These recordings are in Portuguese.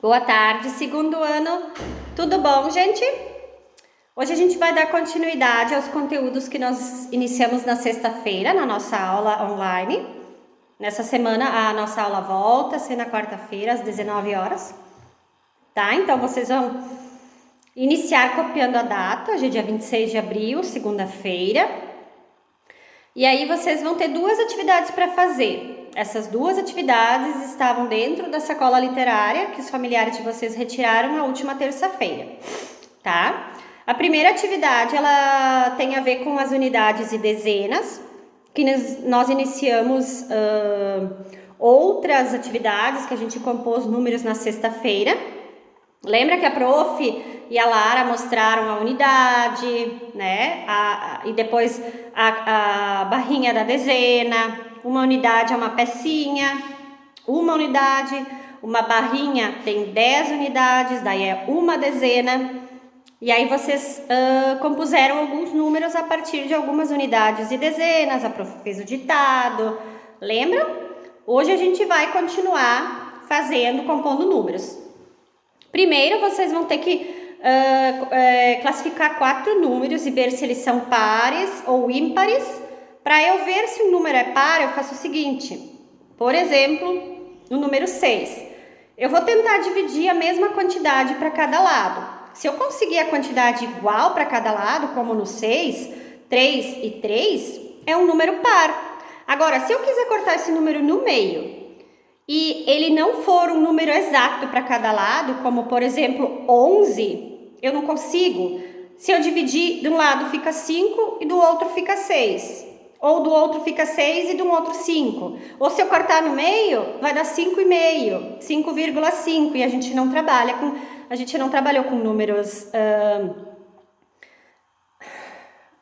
Boa tarde, segundo ano. Tudo bom, gente? Hoje a gente vai dar continuidade aos conteúdos que nós iniciamos na sexta-feira, na nossa aula online. Nessa semana a nossa aula volta a ser na quarta-feira, às 19 horas. Tá? Então vocês vão iniciar copiando a data. Hoje é dia 26 de abril, segunda-feira. E aí vocês vão ter duas atividades para fazer. Essas duas atividades estavam dentro da sacola literária que os familiares de vocês retiraram na última terça-feira, tá? A primeira atividade, ela tem a ver com as unidades e dezenas, que nós iniciamos outras atividades que a gente compôs números na sexta-feira. Lembra que a prof e a Lara mostraram a unidade, né? E depois a barrinha da dezena. Uma unidade é uma pecinha, uma unidade, uma barrinha tem 10 unidades, daí é uma dezena. E aí vocês compuseram alguns números a partir de algumas unidades e dezenas, a prof fez o ditado, lembram? Hoje a gente vai continuar compondo números. Primeiro, vocês vão ter que classificar 4 números e ver se eles são pares ou ímpares. Para eu ver se um número é par, eu faço o seguinte. Por exemplo, o número 6. Eu vou tentar dividir a mesma quantidade para cada lado. Se eu conseguir a quantidade igual para cada lado, como no 6, 3 e 3, é um número par. Agora, se eu quiser cortar esse número no meio e ele não for um número exato para cada lado, como por exemplo 11, eu não consigo. Se eu dividir, de um lado fica 5 e do outro fica 6. Ou do outro fica 6 e do outro 5. Ou se eu cortar no meio, vai dar 5,5, 5,5. E a gente não trabalhou com números...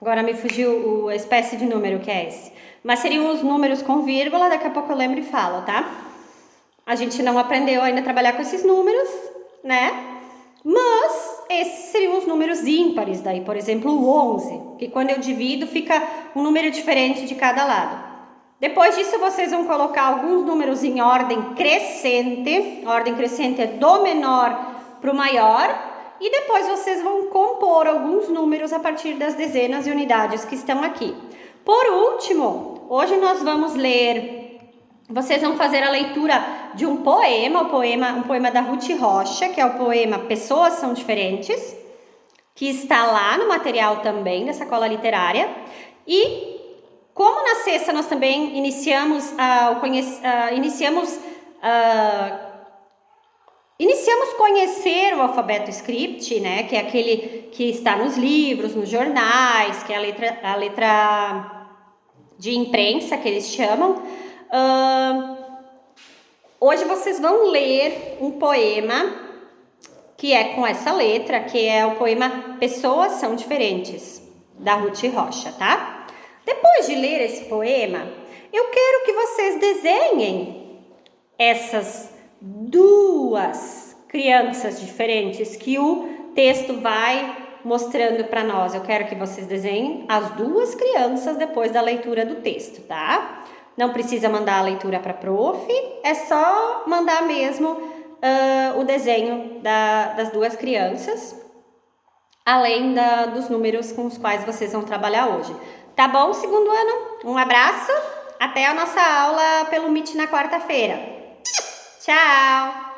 Agora me fugiu a espécie de número que é esse. Mas seriam os números com vírgula, daqui a pouco eu lembro e falo, tá? A gente não aprendeu ainda a trabalhar com esses números, né? Mas esses seriam os números ímpares, daí, por exemplo, o 11, que quando eu divido fica um número diferente de cada lado. Depois disso, vocês vão colocar alguns números em ordem crescente. A ordem crescente é do menor para o maior. E depois vocês vão compor alguns números a partir das dezenas e unidades que estão aqui. Por último, hoje nós vamos ler... Vocês vão fazer a leitura de um poema da Ruth Rocha, que é o poema Pessoas São Diferentes, que está lá no material também da sacola literária. E como na sexta nós também iniciamos conhecer o alfabeto script, né, que é aquele que está nos livros, nos jornais, que é a letra de imprensa que eles chamam. Hoje vocês vão ler um poema que é com essa letra, que é o poema Pessoas São Diferentes, da Ruth Rocha, tá? Depois de ler esse poema, eu quero que vocês desenhem essas duas crianças diferentes que o texto vai mostrando para nós. Eu quero que vocês desenhem as duas crianças depois da leitura do texto, tá? Não precisa mandar a leitura para a prof, é só mandar mesmo o desenho das duas crianças, além dos números com os quais vocês vão trabalhar hoje. Tá bom, segundo ano? Um abraço, até a nossa aula pelo Meet na quarta-feira. Tchau!